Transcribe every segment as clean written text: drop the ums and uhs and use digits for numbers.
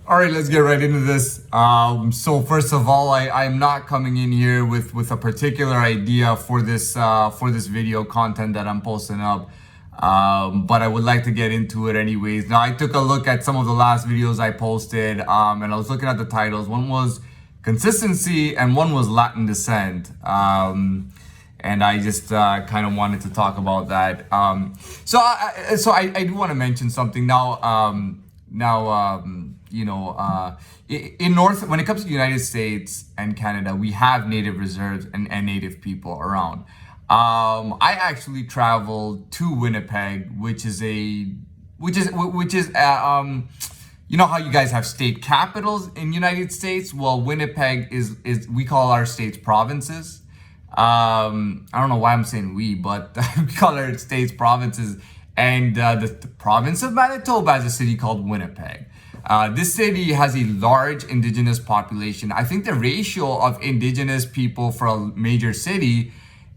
All right, let's get right into this. So first of all, I'm not coming in here with a particular idea for this video content that I'm posting up, but I would like to get into it anyways. Now, I took a look at some of the last videos I posted, and I was looking at the titles. One was consistency, and one was Latin descent. And I just kind of wanted to talk about that. So I do want to mention something now. In North, when it comes to the United States and Canada, we have native reserves and native people around. I actually traveled to Winnipeg, which is you know how you guys have state capitals in United States? Well, Winnipeg is we call our states provinces. I don't know why I'm saying we, but we call our states provinces. And the province of Manitoba has a city called Winnipeg. This city has a large indigenous population. I think the ratio of indigenous people for a major city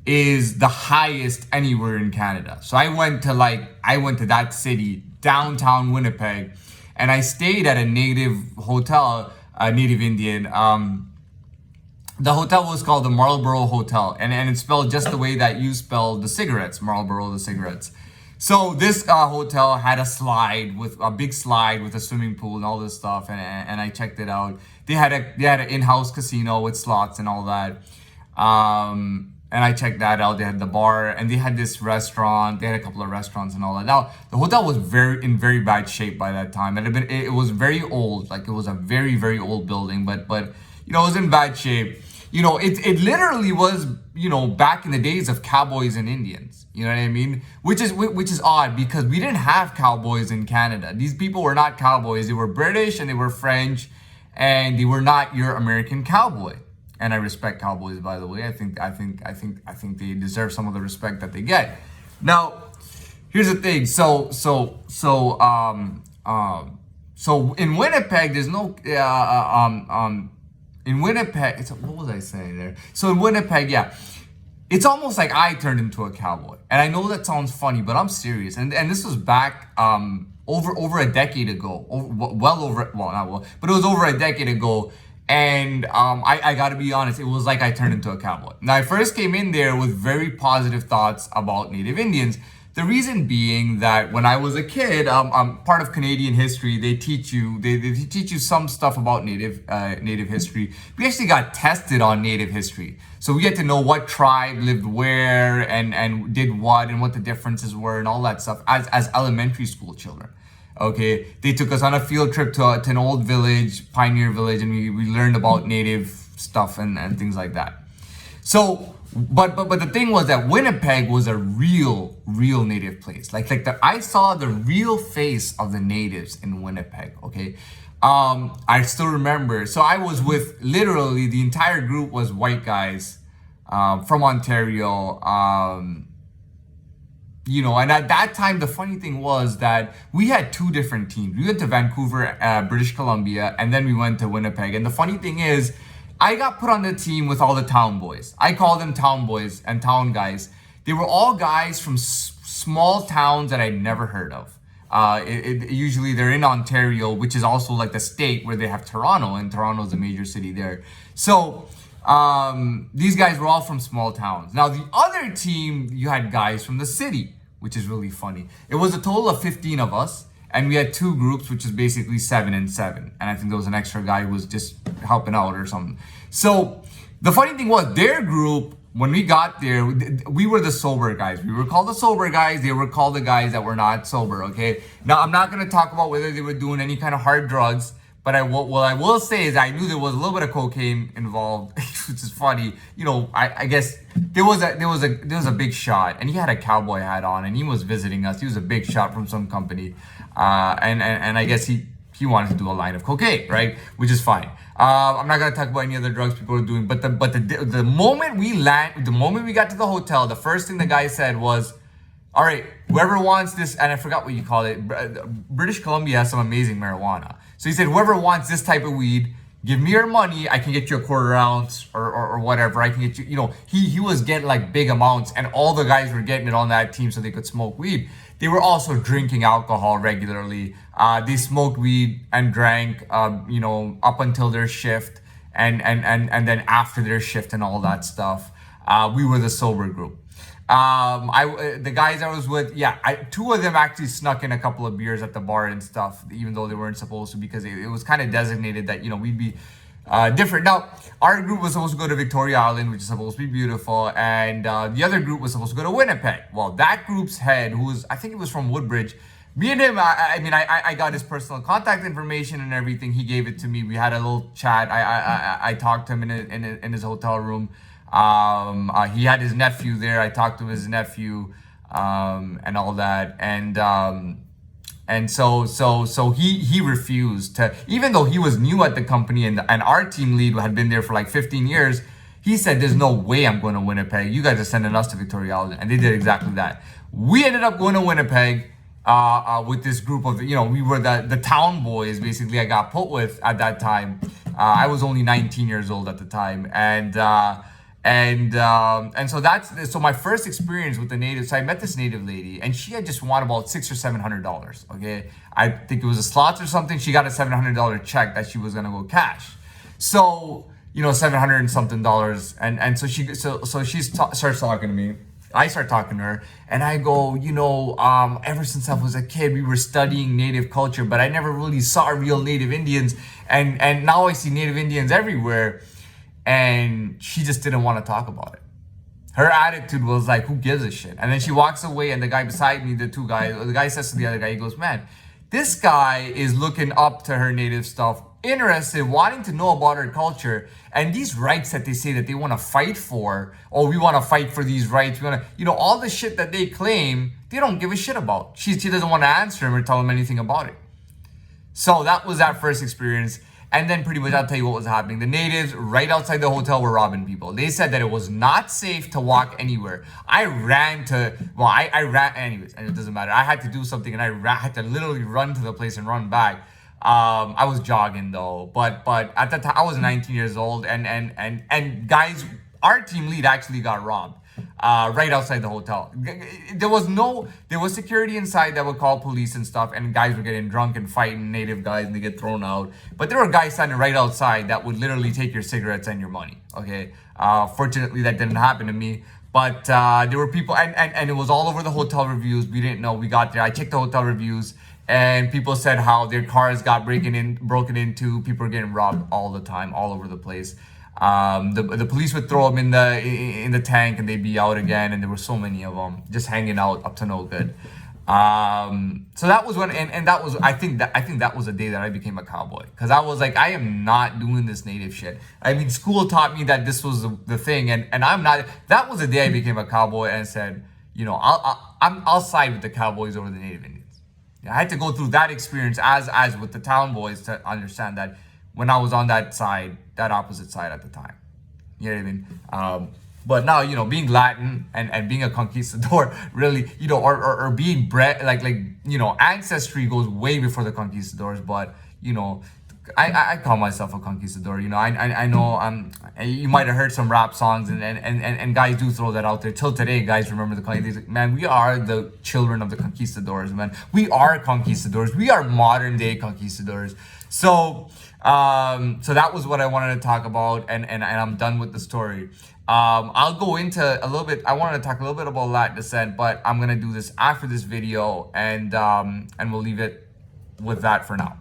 is the highest anywhere in Canada. So I went to that city, downtown Winnipeg, and I stayed at a native hotel, a native Indian. The hotel was called the Marlborough Hotel, and it's spelled just the way that you spell the cigarettes, Marlboro, the cigarettes. So this hotel had a big slide with a swimming pool and all this stuff, and I checked it out. They had an in-house casino with slots and all that, and I checked that out. They had the bar, and they had this restaurant. They had a couple of restaurants and all that. Now the hotel was in very bad shape by that time. It was very old, like it was a very very old building, but it was in bad shape. It literally was, back in the days of cowboys and Indians. You know what I mean? Which is odd because we didn't have cowboys in Canada. These people were not cowboys. They were British and they were French, and they were not your American cowboy. And I respect cowboys, by the way. I think they deserve some of the respect that they get. Now, here's the thing. So in Winnipeg, there's no in Winnipeg, what was I saying there? So in Winnipeg, yeah, it's almost like I turned into a cowboy. And I know that sounds funny, but I'm serious. And this was back over a decade ago. But it was over a decade ago. And I got to be honest, it was like I turned into a cowboy. Now, I first came in there with very positive thoughts about Native Indians. The reason being that when I was a kid, part of Canadian history, they teach you some stuff about Native history. We actually got tested on Native history, so we get to know what tribe lived where and did what and what the differences were and all that stuff as elementary school children. Okay, they took us on a field trip to an old village, pioneer village, and we learned about Native stuff and things like that. So. But the thing was that Winnipeg was a real native place. I saw the real face of the natives in Winnipeg. Okay, I still remember. So I was with literally the entire group was white guys from Ontario. And at that time, the funny thing was that we had two different teams. We went to Vancouver, British Columbia, and then we went to Winnipeg. And the funny thing is, I got put on the team with all the town boys. I call them town boys and town guys. They were all guys from small towns that I'd never heard of. Usually they're in Ontario, which is also like the state where they have Toronto, and Toronto's a major city there. So these guys were all from small towns. Now the other team, you had guys from the city, which is really funny. It was a total of 15 of us. And we had two groups, which is basically 7 and 7. And I think there was an extra guy who was just helping out or something. So the funny thing was, their group, when we got there, we were the sober guys. We were called the sober guys. They were called the guys that were not sober, okay? Now, I'm not going to talk about whether they were doing any kind of hard drugs. But what I will say is I knew there was a little bit of cocaine involved, which is funny. I guess there was a big shot, and he had a cowboy hat on, and he was visiting us. He was a big shot from some company, and I guess he wanted to do a line of cocaine, right? Which is fine. I'm not gonna talk about any other drugs people are doing, but the moment we got to the hotel, the first thing the guy said was, all right, whoever wants this, and I forgot what you call it. British Columbia has some amazing marijuana. So he said, whoever wants this type of weed, give me your money. I can get you a quarter ounce or whatever. I can get you, he was getting like big amounts, and all the guys were getting it on that team so they could smoke weed. they were also drinking alcohol regularly. They smoked weed and drank, up until their shift, and then after their shift and all that stuff. We were the sober group. The guys I was with, yeah, two of them actually snuck in a couple of beers at the bar and stuff, even though they weren't supposed to, because it was kind of designated that, we'd be different. Now, our group was supposed to go to Victoria Island, which is supposed to be beautiful, and the other group was supposed to go to Winnipeg. Well, that group's head, I think it was from Woodbridge, me and him, I got his personal contact information and everything. He gave it to me. We had a little chat. I talked to him in his hotel room. He had his nephew there. I talked to his nephew, and all that. And so he refused to, even though he was new at the company and our team lead had been there for like 15 years. He said, "There's no way I'm going to Winnipeg. You guys are sending us to Victoria Island." And they did exactly that. We ended up going to Winnipeg, with this group of, we were the town boys, basically, I got put with at that time. I was only 19 years old at the time. And so my first experience with the native, so I met this native lady, and she had just won about $600 or $700. Okay, I think it was a slots or something. She got a $700 check that she was gonna go cash. So $700 and something dollars, and so she starts talking to me. I start talking to her, and I go, ever since I was a kid, we were studying native culture, but I never really saw real native Indians, and now I see native Indians everywhere. And she just didn't want to talk about it. Her attitude was like, who gives a shit? And then she walks away, and the guy beside me, the guy says to the other guy, he goes, "Man, this guy is looking up to her native stuff, interested, wanting to know about her culture, and these rights that they say that they want to fight for, or we want to fight for these rights, we want to, all the shit that they claim, they don't give a shit about." She doesn't want to answer him or tell him anything about it. So that was that first experience. And then pretty much I'll tell you what was happening. The natives right outside the hotel were robbing people. They said that it was not safe to walk anywhere. I ran, anyways, and it doesn't matter. I had to do something, and I had to literally run to the place and run back. I was jogging though, but at that time I was 19 years old, and guys, our team lead actually got robbed. Right outside the hotel. There was security inside that would call police and stuff, and guys were getting drunk and fighting, native guys, and they get thrown out. But there were guys standing right outside that would literally take your cigarettes and your money. Okay. Fortunately that didn't happen to me. But there were people, and it was all over the hotel reviews. We didn't know. We got there. I checked the hotel reviews, and people said how their cars got broken into. People were getting robbed all the time, all over the place. The police would throw them in the tank, and they'd be out again, and there were so many of them just hanging out up to no good. So that was when, and that was, I think that was the day that I became a cowboy, because I was like, I am not doing this native shit. I mean, school taught me that this was the thing, and I'm not. That was the day I became a cowboy and said, I'll side with the cowboys over the native Indians. I had to go through that experience as with the town boys to understand that when I was on that side, that opposite side at the time. You know what I mean? But now, being Latin and being a conquistador, really, or being bred, like, ancestry goes way before the conquistadors. But, I call myself a conquistador. I know you might have heard some rap songs, and guys do throw that out there. Till today, guys remember the conquistadors. Man, we are the children of the conquistadors, man. We are conquistadors. We are modern day conquistadors. So that was what I wanted to talk about, and I'm done with the story. I'll go into a little bit. I wanted to talk a little bit about Latin descent, but I'm gonna do this after this video, and we'll leave it with that for now.